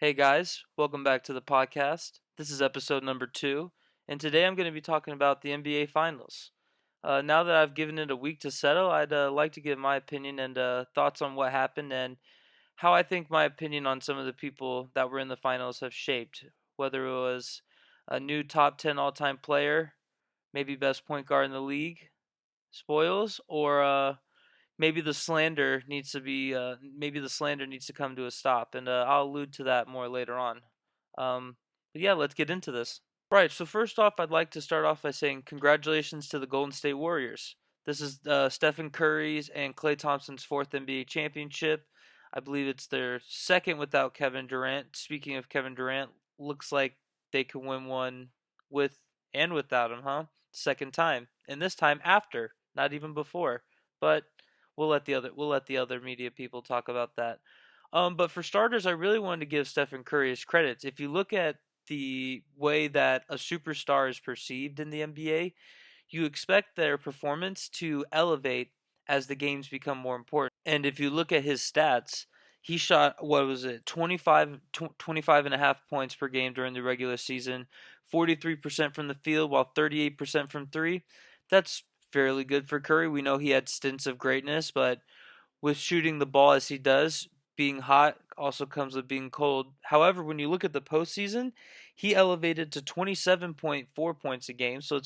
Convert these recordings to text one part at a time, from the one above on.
Hey guys, welcome back to the podcast. This is episode number 2, and today I'm going to be talking about the NBA Finals. Now that I've given it a week to settle, I'd like to give my opinion and thoughts on what happened and how I think my opinion on some of the people that were in the finals have shaped. Whether it was a new top 10 all time player, maybe best point guard in the league, spoils, or maybe the slander needs to come to a stop, and I'll allude to that more later on. But yeah, let's get into this. Right, so first off, I'd like to start off by saying congratulations to the Golden State Warriors. This is Stephen Curry's and Klay Thompson's fourth NBA championship. I believe it's their second without Kevin Durant. Speaking of Kevin Durant, looks like they could win one with and without him, huh? Second time, and this time after, not even before. But we'll let the other media people talk about that. But for starters, I really wanted to give Stephen Curry his credits. If you look at the way that a superstar is perceived in the NBA, you expect their performance to elevate as the games become more important. And if you look at his stats, he shot, what was it, 25 and a half points per game during the regular season, 43% from the field, while 38% from three. That's fairly good for Curry. We know he had stints of greatness, but with shooting the ball as he does, being hot also comes with being cold. However, when you look at the postseason, he elevated to 27.4 points a game, so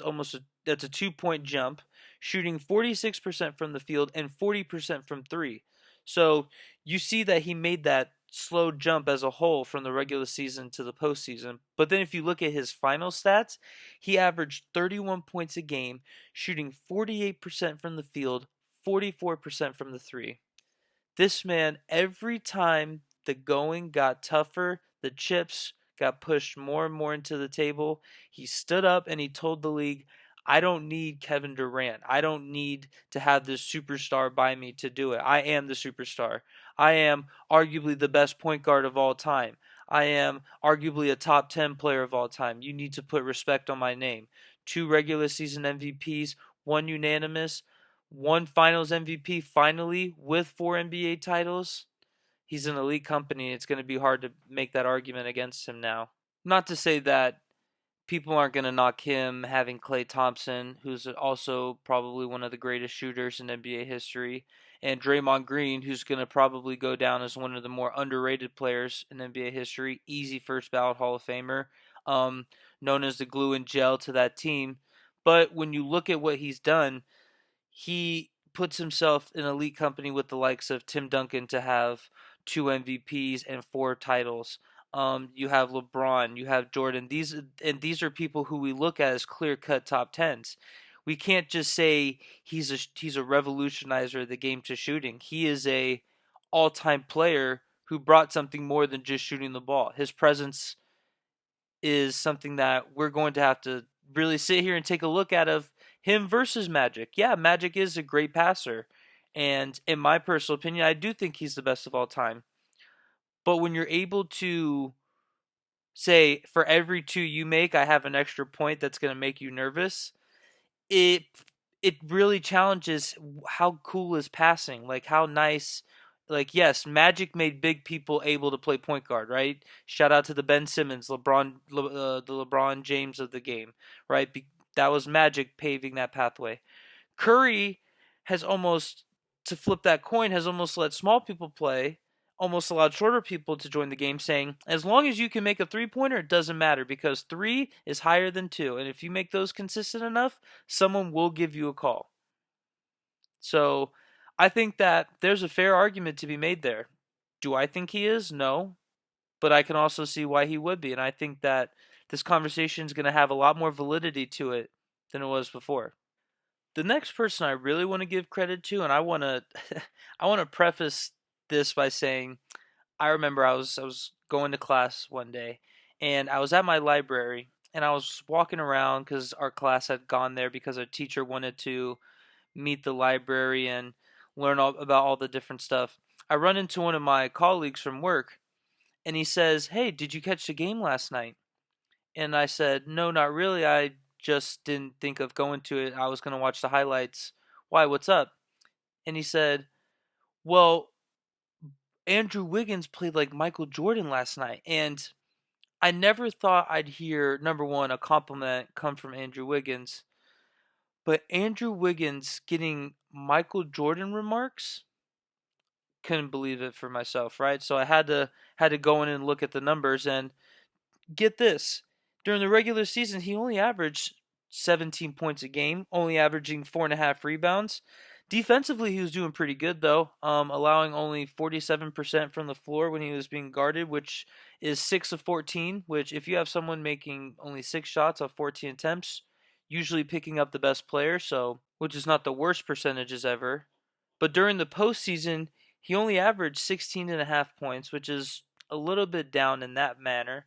that's a 2 point jump, shooting 46% from the field and 40% from three. So you see that he made that slow jump as a whole from the regular season to the postseason. But then if you look at his final stats, he averaged 31 points a game, shooting 48% from the field, 44% from the three. This man, every time the going got tougher, the chips got pushed more and more into the table, he stood up and he told the league, I don't need Kevin Durant. I don't need to have this superstar by me to do it. I am the superstar. I am arguably the best point guard of all time. I am arguably a top 10 player of all time. You need to put respect on my name. 2 regular season MVPs, 1 unanimous, 1 finals MVP finally with 4 NBA titles. He's an elite company. It's going to be hard to make that argument against him now. Not to say that people aren't going to knock him having Klay Thompson, who's also probably one of the greatest shooters in NBA history, and Draymond Green, who's going to probably go down as one of the more underrated players in NBA history, easy first ballot Hall of Famer, um, known as the glue and gel to that team. But when you look at what he's done, he puts himself in elite company with the likes of Tim Duncan to have 2 MVPs and 4 titles. You have LeBron, you have Jordan. These are people who we look at as clear-cut top tens. We can't just say he's a revolutionizer of the game to shooting. He is a all-time player who brought something more than just shooting the ball. His presence is something that we're going to have to really sit here and take a look at of him versus Magic. Yeah, Magic is a great passer. And in my personal opinion, I do think he's the best of all time. But when you're able to say, for every 2 you make, I have an extra point that's going to make you nervous, it it really challenges how cool is passing, like how nice. Like, yes, Magic made big people able to play point guard, right? Shout out to the Ben Simmons, the LeBron James of the game, right? That was Magic paving that pathway. Curry has almost, to flip that coin, has almost let small people play, almost allowed shorter people to join the game, saying, as long as you can make a 3 pointer, it doesn't matter because 3 is higher than 2. And if you make those consistent enough, someone will give you a call. So I think that there's a fair argument to be made there. Do I think he is? No. But I can also see why he would be. And I think that this conversation is going to have a lot more validity to it than it was before. The next person I really want to give credit to, and I want to, I want to preface this by saying, I remember I was going to class one day, and I was at my library, and I was walking around because our class had gone there because our teacher wanted to meet the library and learn about all the different stuff. I run into one of my colleagues from work, and he says, "Hey, did you catch the game last night?" And I said, "No, not really. I just didn't think of going to it. I was going to watch the highlights. Why? What's up?" And he said, "Well, Andrew Wiggins played like Michael Jordan last night, and I never thought I'd hear, number one, a compliment come from Andrew Wiggins, but Andrew Wiggins getting Michael Jordan remarks, couldn't believe it for myself, right? So I had to go in and look at the numbers, and get this. During the regular season, he only averaged 17 points a game, only averaging 4.5 rebounds. Defensively, he was doing pretty good, though, allowing only 47% from the floor when he was being guarded, which is 6 of 14, which, if you have someone making only 6 shots off 14 attempts, usually picking up the best player, so which is not the worst percentages ever. But during the postseason, he only averaged 16.5 points, which is a little bit down in that manner,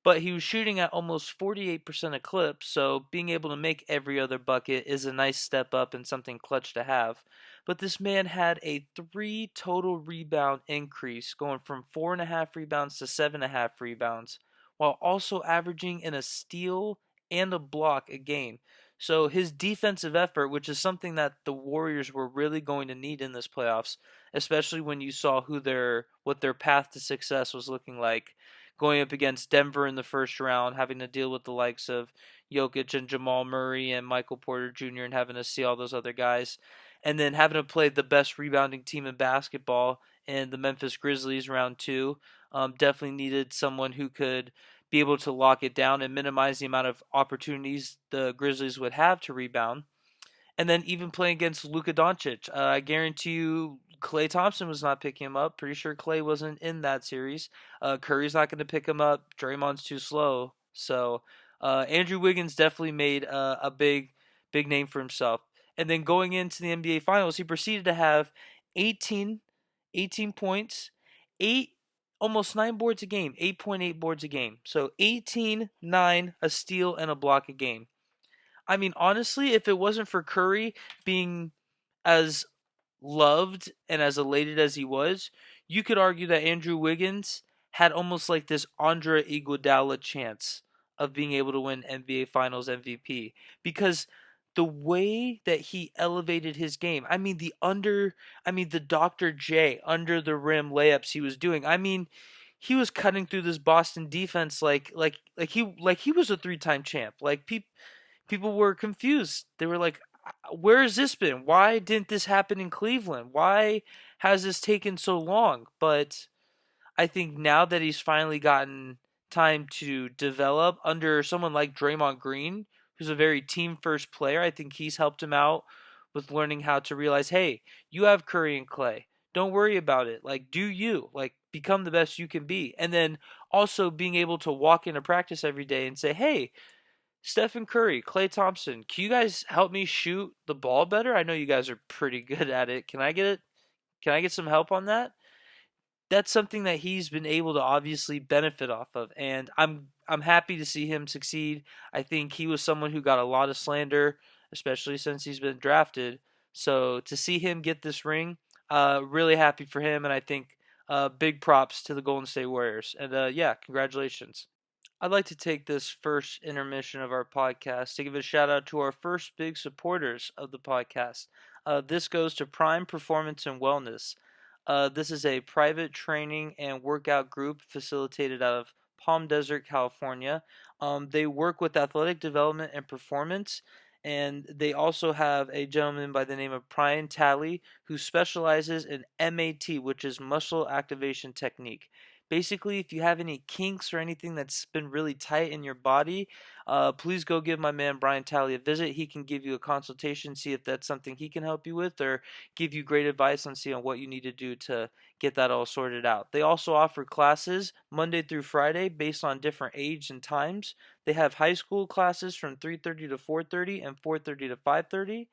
but he was shooting at almost 48% of clip, so being able to make every other bucket is a nice step up and something clutch to have. But this man had a 3 total rebound increase, going from 4.5 rebounds to 7.5 rebounds, while also averaging in a steal and a block a game. So his defensive effort, which is something that the Warriors were really going to need in this playoffs, especially when you saw what their path to success was looking like, going up against Denver in the first round, having to deal with the likes of Jokic and Jamal Murray and Michael Porter Jr., and having to see all those other guys, and then having to play the best rebounding team in basketball in the Memphis Grizzlies round two. Definitely needed someone who could be able to lock it down and minimize the amount of opportunities the Grizzlies would have to rebound. And then even playing against Luka Doncic, I guarantee you Klay Thompson was not picking him up. Pretty sure Klay wasn't in that series. Curry's not going to pick him up. Draymond's too slow. So Andrew Wiggins definitely made a big name for himself. And then going into the NBA Finals, he proceeded to have 18, 18 points, almost 9 boards a game, 8.8 boards a game. So 18, 9, a steal, and a block a game. I mean, honestly, if it wasn't for Curry being as loved and as elated as he was, you could argue that Andrew Wiggins had almost like this Andre Iguodala chance of being able to win NBA Finals MVP, because the way that he elevated his game. I mean the Dr. J under the rim layups he was doing. I mean, he was cutting through this Boston defense like he was a three-time champ. Like people were confused. They were like, where has this been? Why didn't this happen in Cleveland? Why has this taken so long? But I think now that he's finally gotten time to develop under someone like Draymond Green, who's a very team first player, I think he's helped him out with learning how to realize, hey, you have Curry and Clay. Don't worry about it. Like, do you. Like, become the best you can be. And then also being able to walk into practice every day and say, hey, Stephen Curry, Klay Thompson, can you guys help me shoot the ball better? I know you guys are pretty good at it. Can I get it? Can I get some help on that? That's something that he's been able to obviously benefit off of, and I'm happy to see him succeed. I think he was someone who got a lot of slander, especially since he's been drafted. So to see him get this ring, really happy for him, and I think big props to the Golden State Warriors. And yeah, congratulations. I'd like to take this first intermission of our podcast to give a shout out to our first big supporters of the podcast. This goes to Prime Performance and Wellness. This is a private training and workout group facilitated out of Palm Desert, California. They work with athletic development and performance, and they also have a gentleman by the name of Brian Talley who specializes in MAT, which is muscle activation technique. Basically, if you have any kinks or anything that's been really tight in your body, please go give my man Brian Talley a visit. He can give you a consultation, see if that's something he can help you with, or give you great advice on seeing what you need to do to get that all sorted out. They also offer classes Monday through Friday based on different age and times. They have high school classes from 3:30 to 4:30 and 4:30 to 5:30.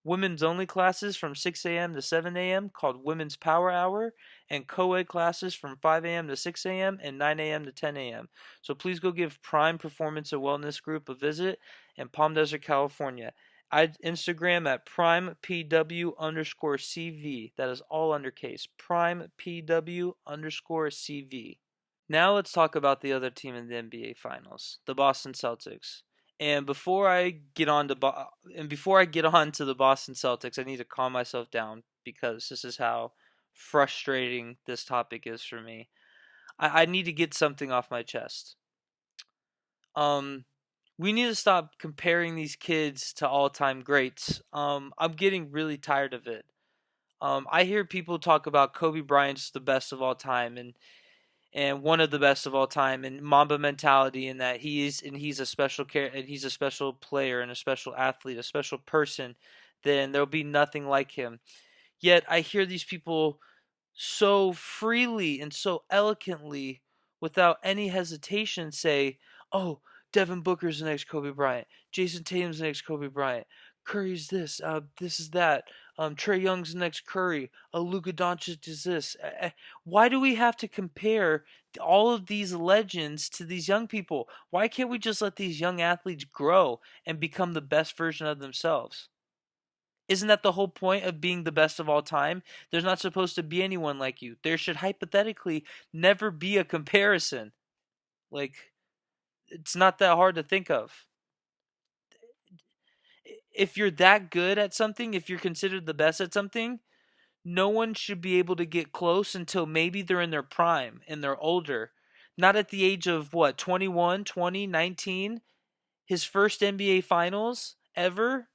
Women's only classes from 6 a.m. to 7 a.m. called Women's Power Hour, and co-ed classes from 5 a.m. to 6 a.m. and 9 a.m. to 10 a.m. So please go give Prime Performance and Wellness Group a visit in Palm Desert, California. I Instagram at primepw_CV. That is all undercase. Primepw_CV. Now let's talk about the other team in the NBA Finals, the Boston Celtics. And before I get on to the Boston Celtics, I need to calm myself down because this is how frustrating this topic is for me. I need to get something off my chest. Um, we need to stop comparing these kids to all-time greats. I'm getting really tired of it. I hear people talk about Kobe Bryant's the best of all time, and one of the best of all time, and Mamba mentality, and that he's a special and he's a special player and a special athlete, a special person. Then there'll be nothing like him. Yet I hear these people so freely and so eloquently, without any hesitation, say, "Oh, Devin Booker's the next Kobe Bryant. Jason Tatum's the next Kobe Bryant. Curry's this. This is that. Trae Young's the next Curry. Luka Doncic is this." Why do we have to compare all of these legends to these young people? Why can't we just let these young athletes grow and become the best version of themselves? Isn't that the whole point of being the best of all time? There's not supposed to be anyone like you. There should hypothetically never be a comparison. Like, it's not that hard to think of. If you're that good at something, if you're considered the best at something, no one should be able to get close until maybe they're in their prime and they're older. Not at the age of what, 21, 20, 19? His first NBA finals ever?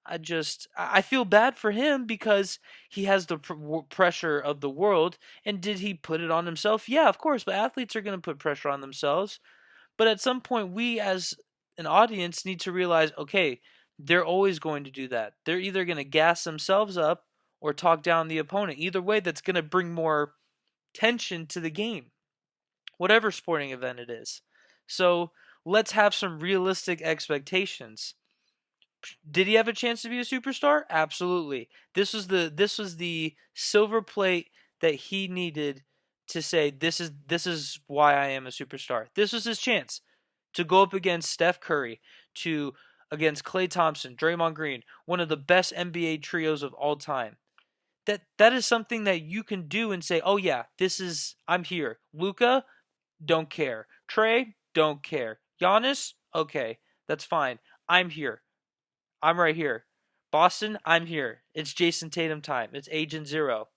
I feel bad for him because he has the pressure of the world. And did he put it on himself? Yeah, of course. But athletes are going to put pressure on themselves. But at some point, we as an audience need to realize, okay, they're always going to do that. They're either going to gas themselves up or talk down the opponent. Either way, that's going to bring more tension to the game, whatever sporting event it is. So let's have some realistic expectations. Did he have a chance to be a superstar? Absolutely. This was the silver plate that he needed to say this is why I am a superstar. This was his chance to go up against Steph Curry, to against Klay Thompson, Draymond Green, one of the best NBA trios of all time. That is something that you can do and say, "Oh yeah, I'm here." Luka, don't care. Trae, don't care. Giannis, okay, that's fine. I'm here. I'm right here. Boston, I'm here. It's Jason Tatum time. It's Agent Zero.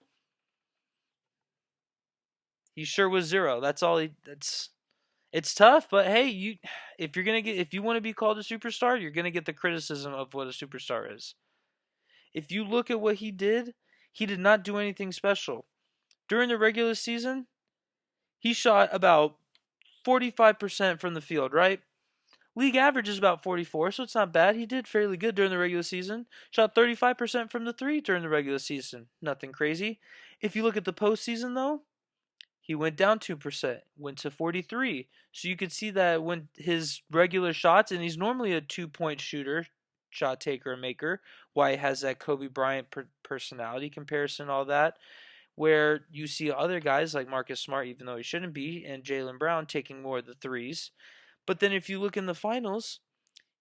He sure was zero. That's all he. That's. It's tough, but hey, if you want to be called a superstar, you're gonna get the criticism of what a superstar is. If you look at what he did not do anything special. During the regular season, he shot about 45% from the field, right? League average is about 44, so it's not bad. He did fairly good during the regular season. Shot 35% from the three during the regular season. Nothing crazy. If you look at the postseason, though, he went down 2%, went to 43. So you could see that when his regular shots, and he's normally a 2-point shooter, shot taker, and maker, why he has that Kobe Bryant personality comparison, all that, where you see other guys like Marcus Smart, even though he shouldn't be, and Jaylen Brown taking more of the threes. But then if you look in the finals,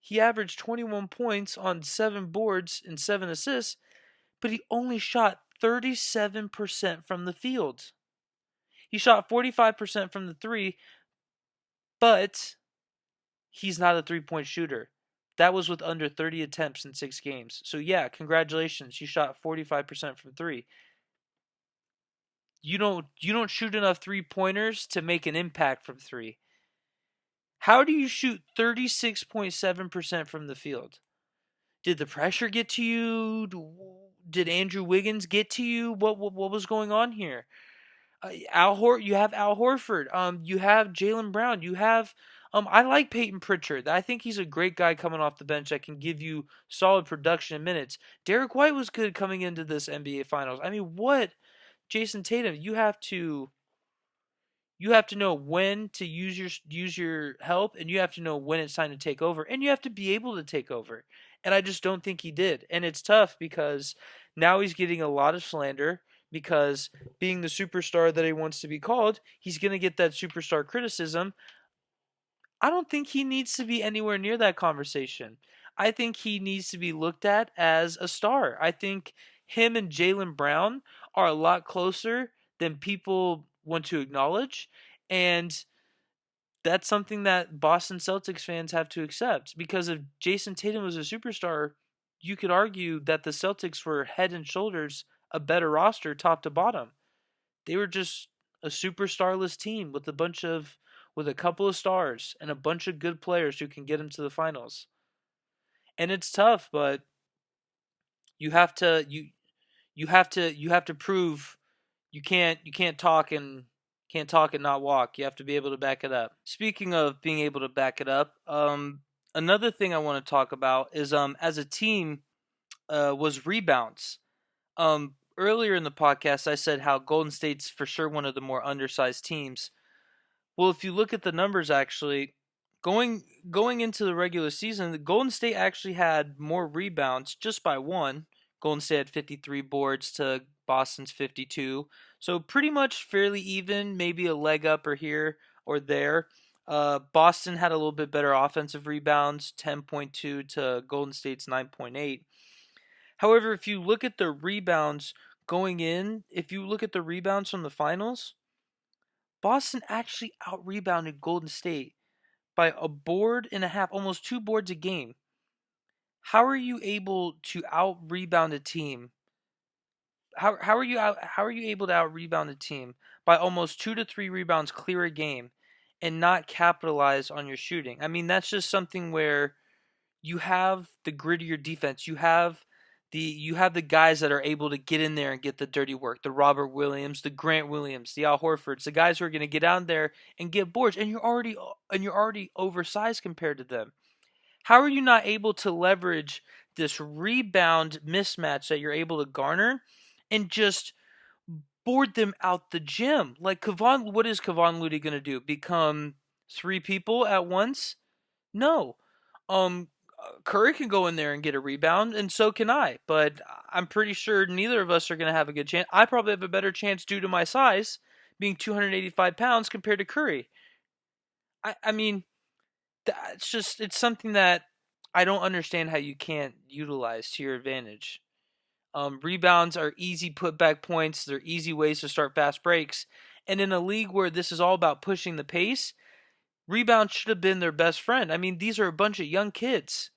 he averaged 21 points on 7 boards and 7 assists, but he only shot 37% from the field. He shot 45% from the three, but he's not a 3-point shooter. That was with under 30 attempts in 6 games. So yeah, congratulations. You shot 45% from 3. You don't shoot enough 3-pointers to make an impact from 3. How do you shoot 36.7% from the field? Did the pressure get to you? Did Andrew Wiggins get to you? What was going on here? You have Al Horford. You have Jaylen Brown. You have I like Peyton Pritchard. I think he's a great guy coming off the bench that can give you solid production in minutes. Derek White was good coming into this NBA Finals. I mean, what Jason Tatum? You have to know when to use your help, and you have to know when it's time to take over, and you have to be able to take over. And I just don't think he did. And it's tough because now he's getting a lot of slander because being the superstar that he wants to be called, he's going to get that superstar criticism. I don't think he needs to be anywhere near that conversation. I think he needs to be looked at as a star. I think him and Jaylen Brown are a lot closer than people want to acknowledge. And that's something that Boston Celtics fans have to accept. Because if Jason Tatum was a superstar, you could argue that the Celtics were head and shoulders a better roster top to bottom. They were just a superstarless team with a couple of stars and a bunch of good players who can get them to the finals. And it's tough, but you have to you have to prove you can't talk and not walk. You have to be able to back it up. Speaking of being able to back it up, another thing I want to talk about is as a team was rebounds. Earlier in the podcast, I said how Golden State's for sure one of the more undersized teams. Well, if you look at the numbers, actually, going into the regular season, the Golden State actually had more rebounds just by one. Golden State had 53 boards to Boston's 52, so pretty much fairly even. Maybe a leg up or here or there. Boston had a little bit better offensive rebounds, 10.2 to Golden State's 9.8. However, if you look at the rebounds going in, if you look at the rebounds from the finals, Boston actually out rebounded Golden State by a board and a half, almost 2 boards a game. How are you able to out rebound a team? How are you able to out rebound a team by almost 2 to 3 rebounds clear a game and not capitalize on your shooting? I mean, that's just something where you have the grittier defense. You have the guys that are able to get in there and get the dirty work. The Robert Williams, the Grant Williams, the Al Horfords, the guys who are going to get out there and get boards, and you're already oversized compared to them. How are you not able to leverage this rebound mismatch that you're able to garner and just board them out the gym? Like what is Kevon Looney going to do? Become 3 people at once? No. Curry can go in there and get a rebound, and so can I. But I'm pretty sure neither of us are going to have a good chance. I probably have a better chance due to my size, being 285 pounds compared to Curry. I mean, it's something that I don't understand how you can't utilize to your advantage. Rebounds are easy putback points. They're easy ways to start fast breaks. And in a league where this is all about pushing the pace, rebounds should have been their best friend. I mean, these are a bunch of young kids.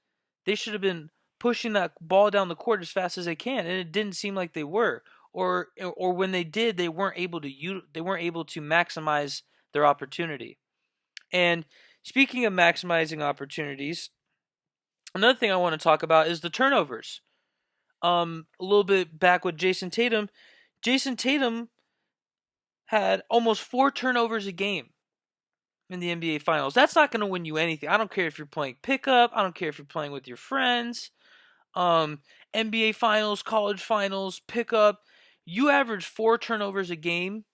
They should have been pushing that ball down the court as fast as they can, and it didn't seem like they were. Or when they did, they weren't able to maximize their opportunity. And speaking of maximizing opportunities, another thing I want to talk about is the turnovers. A little bit back with Jason Tatum. Jason Tatum had almost 4 turnovers a game in the NBA Finals. That's not going to win you anything. I don't care if you're playing pickup. I don't care if you're playing with your friends. NBA Finals, college finals, pickup. You average 4 turnovers a game,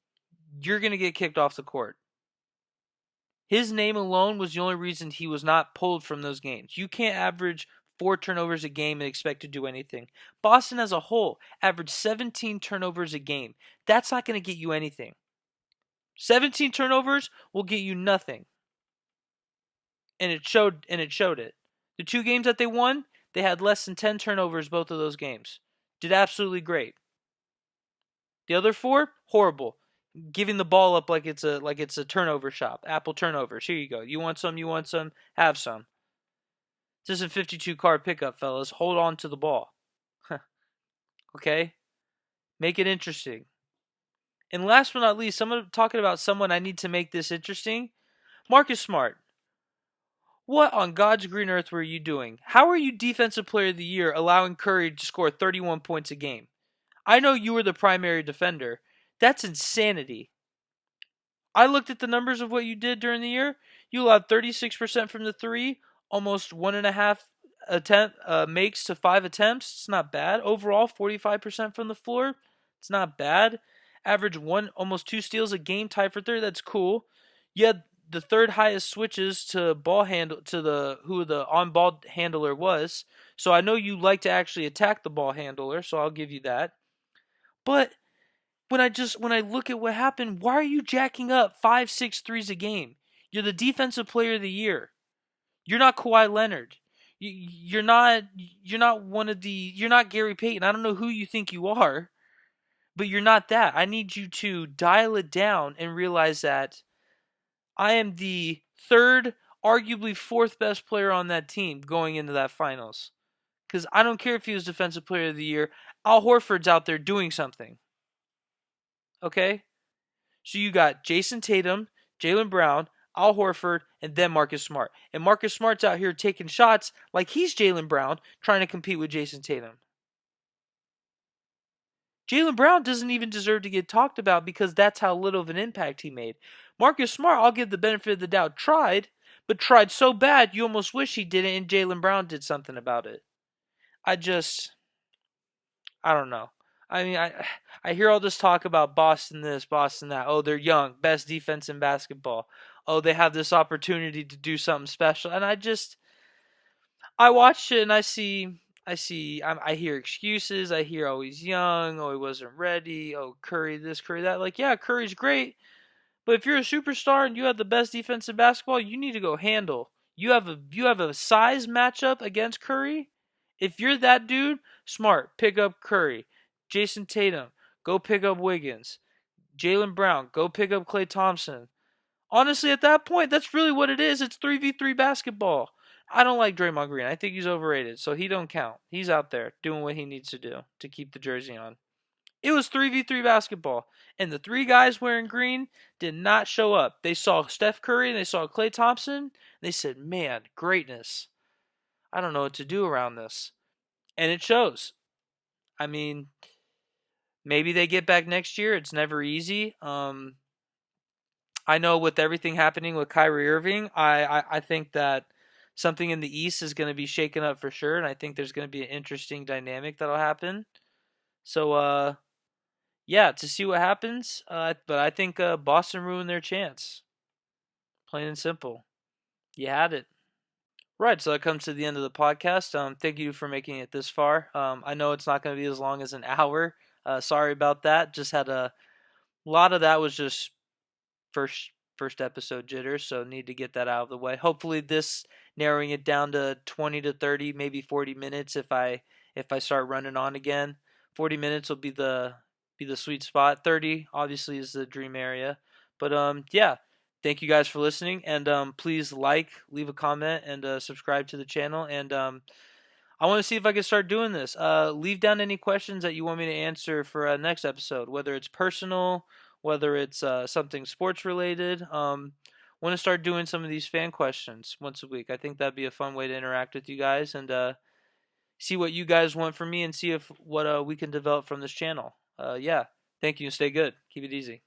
you're going to get kicked off the court. His name alone was the only reason he was not pulled from those games. You can't average 4 turnovers a game and expect to do anything. Boston as a whole averaged 17 turnovers a game. That's not going to get you anything. 17 turnovers will get you nothing. And it showed it. The 2 games that they won, they had less than 10 turnovers both of those games. Did absolutely great. The other 4, horrible. Giving the ball up like it's a turnover shop. Apple turnovers. Here you go. You want some, have some. This is a 52 card pickup, fellas. Hold on to the ball. Okay? Make it interesting. And last but not least, talking about someone I need to make this interesting. Marcus Smart. What on God's green earth were you doing? How are you Defensive Player of the Year allowing Curry to score 31 points a game? I know you were the primary defender. That's insanity. I looked at the numbers of what you did during the year. You allowed 36% from the 3, almost 1.5 makes to 5 attempts. It's not bad. Overall, 45% from the floor. It's not bad. Average almost 2 steals a game, tied for third. That's cool. You had the third highest switches to ball handle to who the on ball handler was. So I know you like to actually attack the ball handler, so I'll give you that. But when I look at what happened, why are you jacking up 5, 6 threes a game? You're the Defensive Player of the Year. You're not Kawhi Leonard. You're not Gary Payton. I don't know who you think you are, but you're not that. I need you to dial it down and realize that I am the third, arguably fourth best player on that team going into that finals. Because I don't care if he was Defensive Player of the Year. Al Horford's out there doing something. Okay? So you got Jason Tatum, Jaylen Brown, Al Horford, and then Marcus Smart. And Marcus Smart's out here taking shots like he's Jaylen Brown, trying to compete with Jason Tatum. Jaylen Brown doesn't even deserve to get talked about because that's how little of an impact he made. Marcus Smart, I'll give the benefit of the doubt, tried, but tried so bad you almost wish he didn't and Jaylen Brown did something about it. I don't know. I mean, I hear all this talk about Boston this, Boston that. Oh, they're young, best defense in basketball. Oh, they have this opportunity to do something special, and I watch it and I hear excuses. I hear, oh, he's young. Oh, he wasn't ready. Oh, Curry this, Curry that. Like, yeah, Curry's great, but if you're a superstar and you have the best defense in basketball, you need to go handle. You have a size matchup against Curry. If you're that dude, Smart, pick up Curry. Jason Tatum, go pick up Wiggins. Jaylen Brown, go pick up Klay Thompson. Honestly, at that point, that's really what it is. It's 3v3 basketball. I don't like Draymond Green. I think he's overrated, so he don't count. He's out there doing what he needs to do to keep the jersey on. It was 3v3 basketball, and the three guys wearing green did not show up. They saw Steph Curry and they saw Klay Thompson. And they said, man, greatness. I don't know what to do around this. And it shows. I mean, maybe they get back next year. It's never easy. I know with everything happening with Kyrie Irving, I think that something in the East is going to be shaken up for sure, and I think there's going to be an interesting dynamic that'll happen. So, yeah, to see what happens. But I think Boston ruined their chance. Plain and simple. You had it. Right, so that comes to the end of the podcast. Thank you for making it this far. I know it's not going to be as long as an hour. Sorry about that. Just had a lot of that was just first episode jitters, so need to get that out of the way. Hopefully this narrowing it down to 20 to 30, maybe 40 minutes if I start running on again. 40 minutes will be the sweet spot. 30 obviously is the dream area. But yeah, thank you guys for listening, and please leave a comment, and subscribe to the channel, and I want to see if I can start doing this. Leave down any questions that you want me to answer for next episode, whether it's personal, whether it's something sports related. Want to start doing some of these fan questions once a week. I think that'd be a fun way to interact with you guys, and see what you guys want from me, and see if what we can develop from this channel. Yeah, thank you. Stay good. Keep it easy.